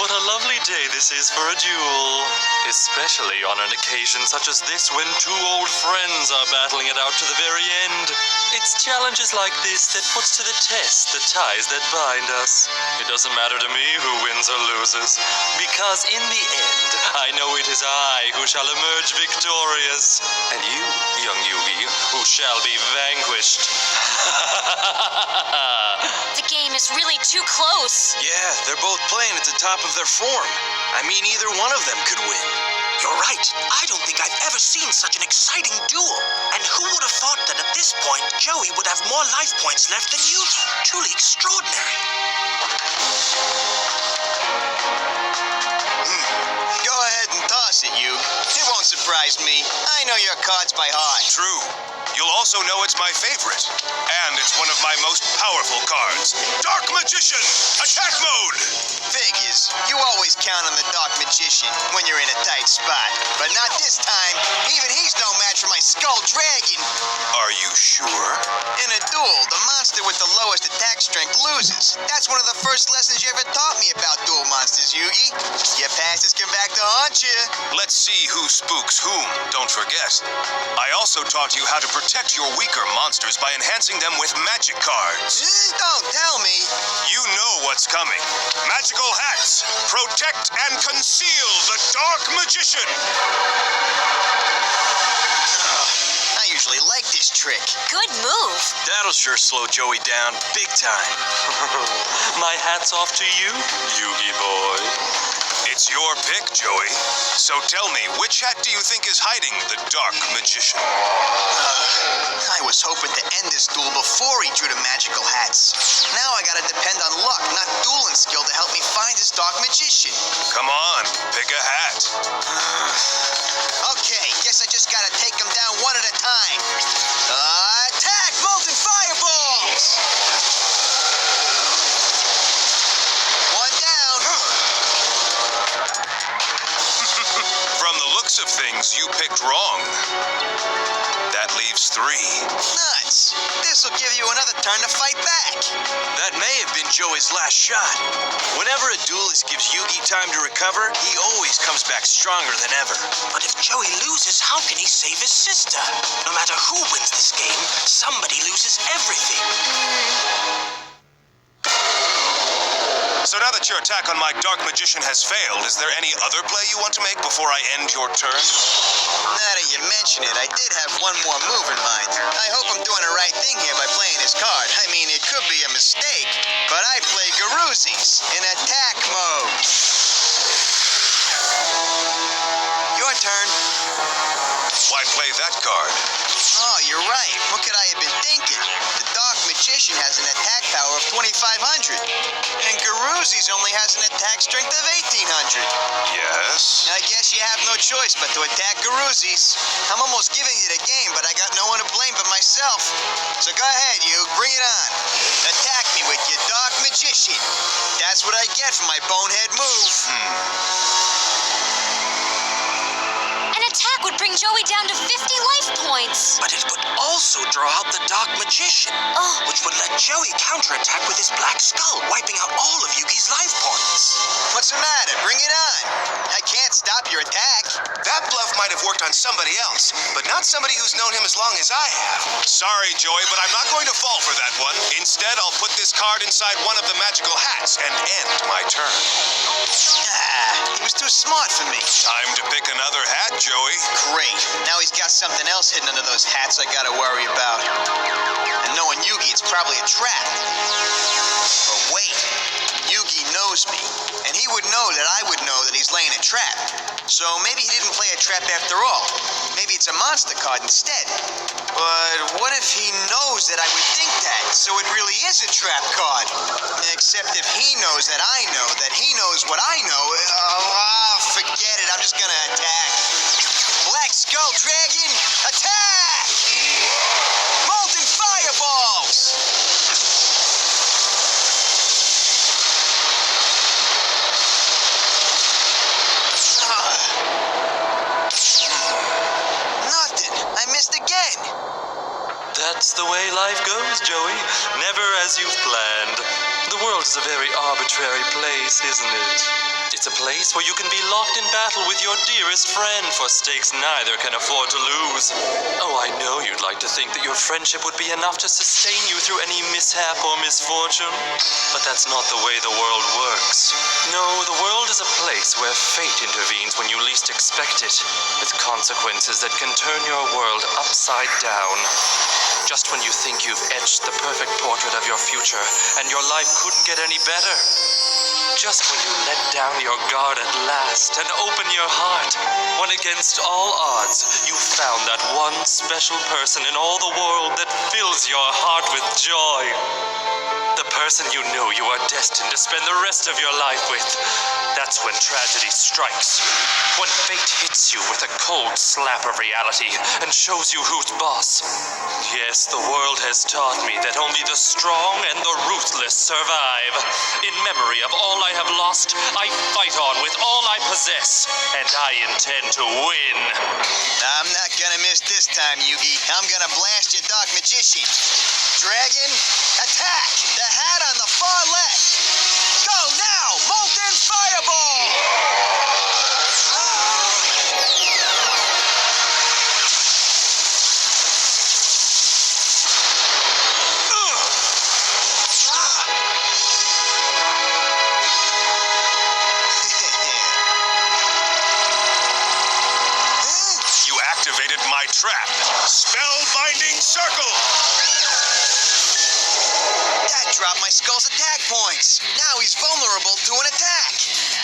What a lovely day this is for a duel. Especially on an occasion such as this when two old friends are battling it out to the very end. It's challenges like this that puts to the test the ties that bind us. It doesn't matter to me who wins or loses, because in the end, I know it is I who shall emerge victorious. And you, young Yugi, who shall be vanquished. The game is really too close. Yeah, they're both playing at the top of their form. I mean, either one of them could win. You're right. I don't think I've ever seen such an exciting duel. And who would have thought that at this point, Joey would have more life points left than Yugi? Truly extraordinary. Go ahead and toss it, Yug. It won't surprise me. I know your cards by heart. True. You'll also know it's my favorite. And it's one of my most powerful cards. Dark Magician! Attack mode! Figures. You always count on the Dark Magician when you're in a tight spot. But not this time. Even he's no match for my Skull Dragon. Are you sure? In a duel, the monster with the lowest attack strength loses. That's one of the first lessons you ever taught me about duel monsters, Yugi. Your past has come back to haunt you. Let's see who spooks whom. Don't forget. I also taught you how to protect your weaker monsters by enhancing them with magic cards. Don't tell me. You know what's coming. Magical hats. Protect and conceal the Dark Magician. I usually like this trick. Good move. That'll sure slow Joey down big time. My hat's off to you, Yugi boy. It's your pick, Joey. So tell me, which hat do you think is hiding the Dark Magician? I was hoping to end this duel before he drew the magical hats. Now I gotta depend on luck, not dueling skill, to help me find his Dark Magician. Come on, pick a hat. Okay, guess I just gotta take him down one at a time. Attack! Molten fireballs! One down. From the looks of things, you picked wrong. That leaves 3. Nuts. This'll give you another turn to fight back. That may have been Joey's last shot. Whenever a duelist gives Yugi time to recover, he always comes back stronger than ever. But if Joey loses, how can he save his sister? No matter who wins this game, somebody loses everything. So now that your attack on my Dark Magician has failed, is there any other play you want to make before I end your turn? Now that you mention it, I did have one more move in mind. I hope I'm doing the right thing here by playing this card. I mean, it could be a mistake, but I play Garuzzi's in attack mode. Your turn. Why play that card? Oh, you're right. What could I have been thinking? The Dark Magician has an attack power of 2,500, and Garuzzi's only has an attack strength of 1,800. Yes? I guess you have no choice but to attack Garuzzi's. I'm almost giving you the game, but I got no one to blame but myself. So go ahead, you. Bring it on. Attack me with your Dark Magician. That's what I get for my bonehead move. An attack would bring Joey down to 50 life points. But it would also draw out the Dark Magician, which would let Joey counterattack with his black skull, wiping out all of Yugi's life points. What's the matter? Bring it on. I can't stop your attack. That bluff might have worked on somebody else, but not somebody who's known him as long as I have. Sorry, Joey, but I'm not going to fall for that one. Instead, I'll put this card inside one of the magical hats and end my turn. He was too smart for me. Time to pick another hat, Joey. Great. Now he's got something else hidden under those hats I gotta worry about. And knowing Yugi, it's probably a trap. But wait, Yugi knows me, and he would know that I would know that he's laying a trap. So maybe he didn't play a trap after all. Maybe it's a monster card instead. But what if he knows that I would think that, so it really is a trap card? Except if he knows that I know that he knows what I know, forget it, I'm just gonna attack. Black Skull Dragon, attack! Molten fireballs! Nothing. I missed again. That's the way life goes, Joey. Never as you've planned. The world is a very arbitrary place, isn't it? It's a place where you can be locked in battle with your dearest friend for stakes neither can afford to lose. Oh, I know you'd like to think that your friendship would be enough to sustain you through any mishap or misfortune, but that's not the way the world works. No, the world is a place where fate intervenes when you least expect it, with consequences that can turn your world upside down. Just when you think you've etched the perfect portrait of your future and your life couldn't get any better. Just when you let down your guard at last and open your heart, when against all odds you found that one special person in all the world that fills your heart with joy. The person you know you are destined to spend the rest of your life with. That's when tragedy strikes. When fate hits you with a cold slap of reality and shows you who's boss. Yes, the world has taught me that only the strong and the ruthless survive. In memory of all I have lost, I fight on with all I possess, and I intend to win. I'm not gonna miss this time, Yugi. I'm gonna blast your dark magician. Dragon, attack! The hat on the far left! Go now! Molten Fireball! You activated my trap. Spellbinding Circle! That dropped my skull's attack points. Now he's vulnerable to an attack.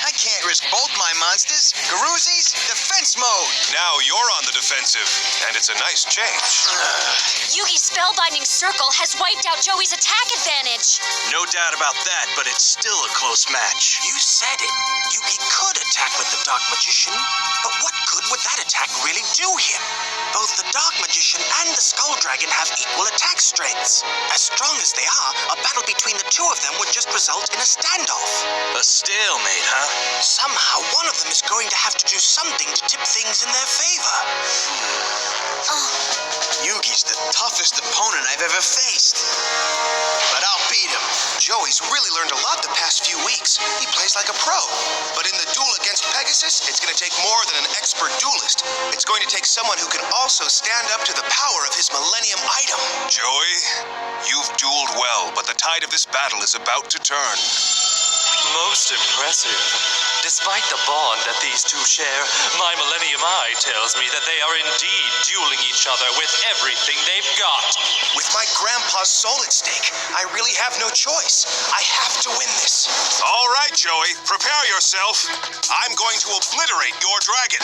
I can't risk both my monsters. Garuzi's defense mode. Now you're on the defensive, and it's a nice change. Yugi's spellbinding circle has wiped out Joey's attack advantage. No doubt about that, but it's still a close match. You said it. Yugi could attack with the Dark Magician, but what good would that attack really do him? Both the Dark Magician and the Skull Dragon have equal attack strengths. As strong as they are, a battle between the two of them would just result in a standoff. A stalemate, huh? Somehow, one of them is going to have to do something to tip things in their favor. Yugi's the toughest opponent I've ever faced. But I'll beat him. Joey's really learned a lot the past few weeks. He plays like a pro. But in the duel against Pegasus, it's going to take more than an expert duelist. It's going to take someone who can also stand up to the power of his Millennium item. Joey, you've dueled well, but the tide of this battle is about to turn. Most impressive. Despite the bond that these two share, my Millennium Eye tells me that they are indeed dueling each other with everything they've got. With my grandpa's soul at stake, I really have no choice. I have to win this. All right, Joey, prepare yourself. I'm going to obliterate your dragon.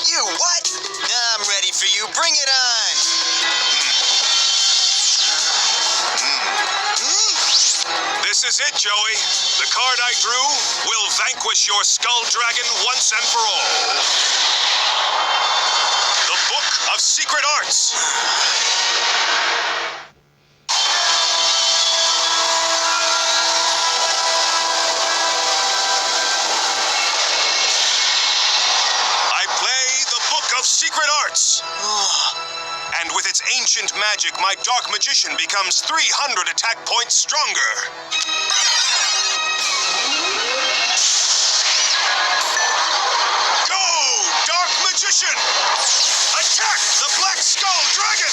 You what? I'm ready for you. Bring it on. This is it, Joey. The card I drew will vanquish your Skull Dragon once and for all. The Book of Secret Arts. I play the Book of Secret Arts. And with its ancient magic, my Dark Magician becomes 300 attack points stronger. Go, Dark Magician! Attack the Black Skull Dragon!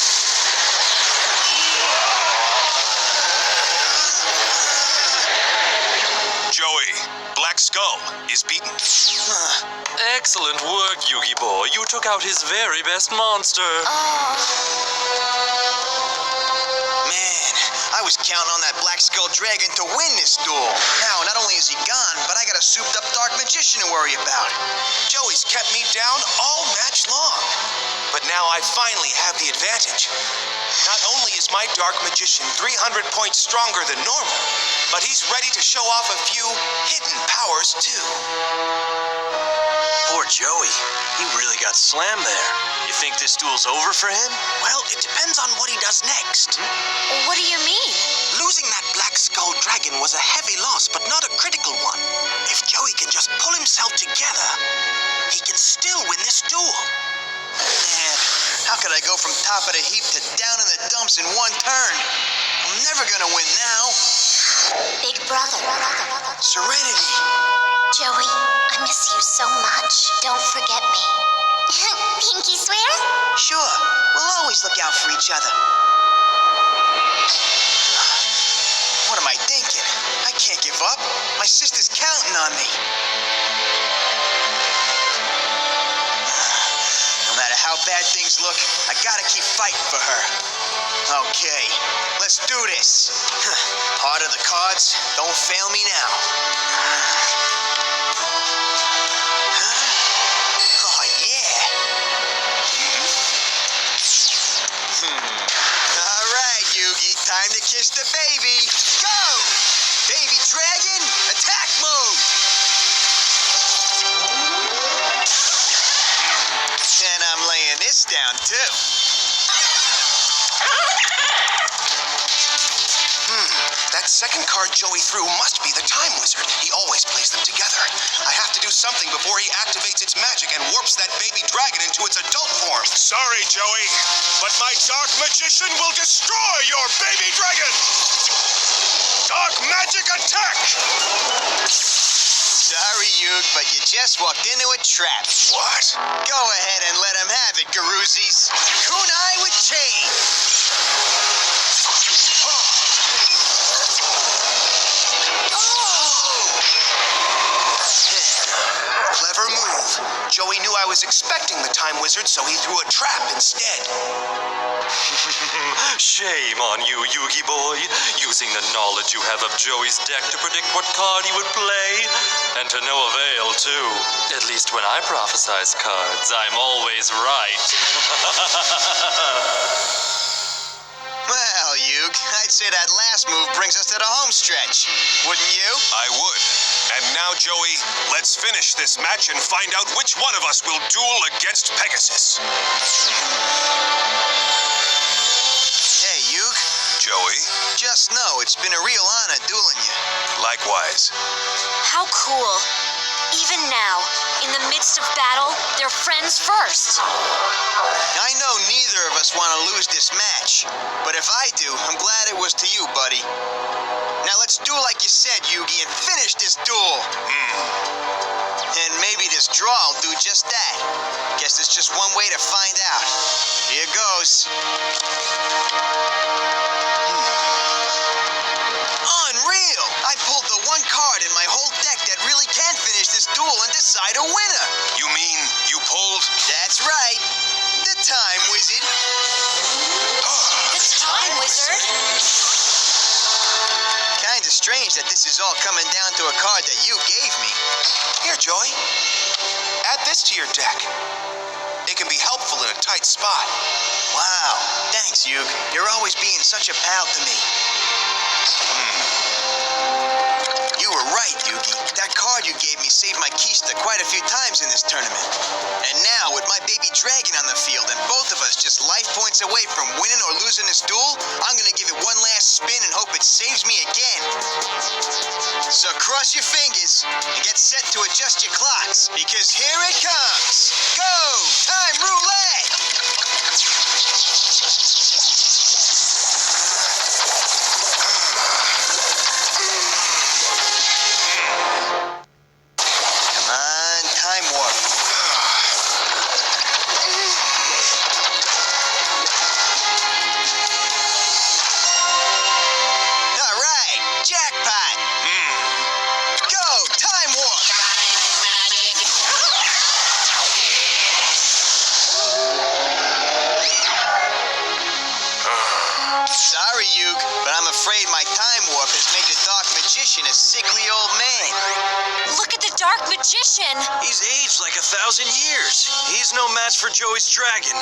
Joey, Black Skull is beaten. Excellent work, Yugi boy. You took out his very best monster. Man, I was counting on that Black Skull Dragon to win this duel. Now, not only is he gone, but I got a souped-up Dark Magician to worry about. Joey's kept me down all match long. But now I finally have the advantage. Not only is my Dark Magician 300 points stronger than normal, but he's ready to show off a few hidden powers, too. Poor Joey. He really got slammed there. You think this duel's over for him? Well, it depends on what he does next. What do you mean? Losing that Black Skull Dragon was a heavy loss, but not a critical one. If Joey can just pull himself together, he can still win this duel. Man, how could I go from top of the heap to down in the dumps in one turn? I'm never gonna win now. Big brother. Serenity. Joey, I miss you so much. Don't forget me. Pinky swear? Sure, we'll always look out for each other. What am I thinking? I can't give up. My sister's counting on me. No matter how bad things look, I gotta keep fighting for her. Okay, let's do this. Heart of the cards, don't fail me now. Oh, yeah. All right, Yugi, time to kiss the baby. Go! Baby dragon, attack mode! And I'm laying this down, too. That second card Joey threw must be the Time Wizard. He always plays them together. I have to do something before he activates its magic and warps that baby dragon into its adult form. Sorry, Joey, but my Dark Magician will destroy your baby dragon! Dark Magic Attack! Sorry, Yug, but you just walked into a trap. What? Go ahead and let him have it, Garuzis. Kunai with chain. Clever move. Joey knew I was expecting the Time Wizard, so he threw a trap instead. Shame on you, Yugi boy, using the knowledge you have of Joey's deck to predict what card he would play. And to no avail, too. At least when I prophesize cards, I'm always right. Well, Yug, I'd say that last move brings us to the home stretch. Wouldn't you? I would. And now, Joey, let's finish this match and find out which one of us will duel against Pegasus. Hey, Yug. Joey? Just know it's been a real honor dueling you. Likewise. How cool. Even now, in the midst of battle, they're friends first. I know neither of us want to lose this match, but if I do, I'm glad it was to you, buddy. Now let's do like you said, Yugi, and finish this duel. And maybe this draw will do just that. Guess there's just one way to find out. Here goes. Unreal! I pulled the one card in my whole deck that really can finish this duel and decide a winner. You mean you pulled? That's right. The Time Wizard. The Time Wizard? Kinda strange that this is all coming down to a card that you gave me. Here, Joey. Add this to your deck. It can be helpful in a tight spot. Wow. Thanks, Yug. You're always being such a pal to me. You were right, Yugi. That card you gave me saved my keister quite a few times in this tournament. And now, with my baby dragon on the field and both of us just life points away from winning or losing this duel, I'm gonna give it one last spin and hope it saves me again. So cross your fingers and get set to adjust your clocks, because here it comes. Go! Time roulette! Come on, time warp. All right, jackpot. Go, time warp. Sorry, Yug, but I'm afraid my time warp has made the Dark Magician a sickly old man. Look at the Dark Magician. He's aged like 1,000 years. He's no match for Joey's dragon.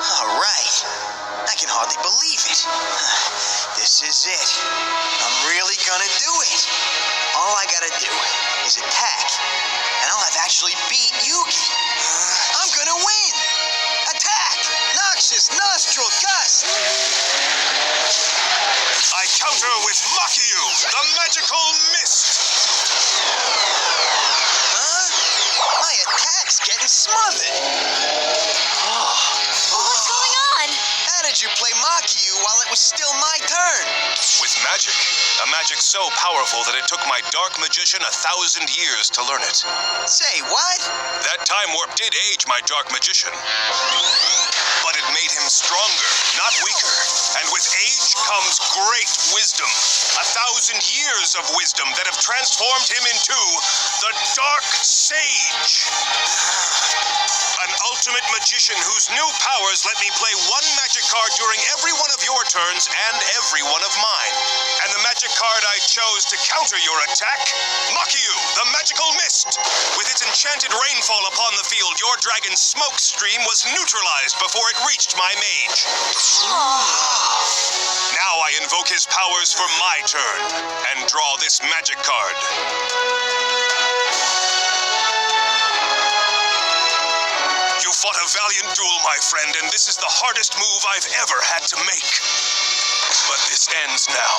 All right. I can hardly believe it. This is it. I'm really gonna do it. All I gotta do is attack, and I'll have actually beat Yugi. I'm gonna win! Attack! Noxious Nostril Gust! I counter with Makio, the magical mist. Huh? My attack's getting smothered. What's going on? How did you play Makyu while it was still my turn. With magic. A magic so powerful that it took my dark magician 1,000 years to learn it. Say, what? That time warp did age my dark magician. But it made him stronger, not weaker. And with age comes great wisdom. 1,000 years of wisdom that have transformed him into the Dark Sage. An ultimate magician whose new powers let me play one magic card during every one of your turns and every one of mine. And the magic card I chose to counter your attack, Makyu, the Magical Mist. With its enchanted rainfall upon the field, your dragon's smoke stream was neutralized before it reached my mage. Now I invoke his powers for my turn and draw this magic card. You fought a valiant duel, my friend, and this is the hardest move I've ever had to make. But this ends now.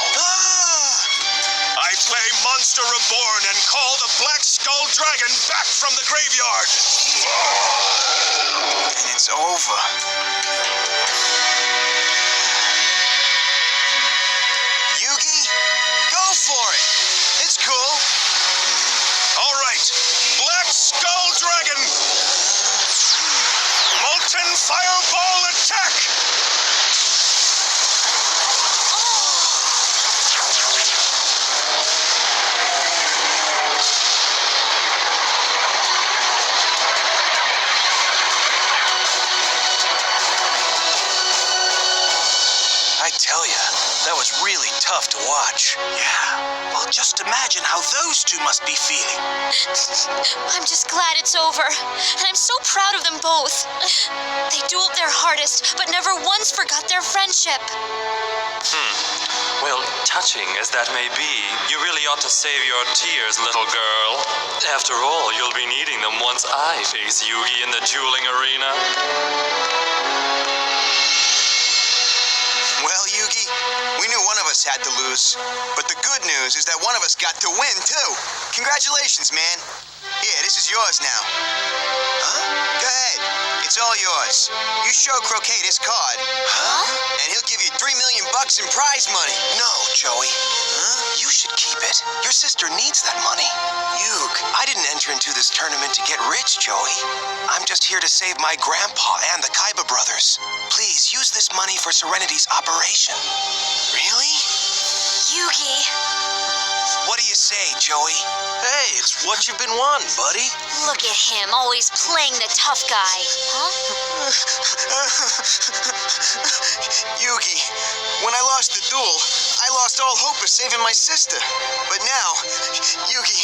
I play Monster Reborn and call the Black Skull Dragon back from the graveyard. And it's over. Yugi, go for it. It's cool. All right, Black Skull Dragon. Molten Fireball attack! I tell ya, that was really tough to watch. Yeah, well, just imagine how those two must be feeling. I'm just glad it's over. And I'm so proud of them both. They dueled their hardest, but never once forgot their friendship. Well, touching as that may be, you really ought to save your tears, little girl. After all, you'll be needing them once I face Yugi in the dueling arena. Well, Yugi, we knew one of us had to lose. But the good news is that one of us got to win, too. Congratulations, man. Here, this is yours now. Huh? Go ahead. It's all yours. You show Croquet this card. Huh? And he'll give you $3 million in prize money. No, Joey. Huh? You should keep it. Your sister needs that money. Yug, I didn't enter into this tournament to get rich, Joey. I'm just here to save my grandpa and the Kaiba brothers. Please, use this money for Serenity's operation. Really? Yugi. What do you say, Joey? Hey, it's what you've been wanting, buddy. Look at him, always playing the tough guy. Huh? Yugi, when I lost the duel, I lost all hope of saving my sister. But now, Yugi,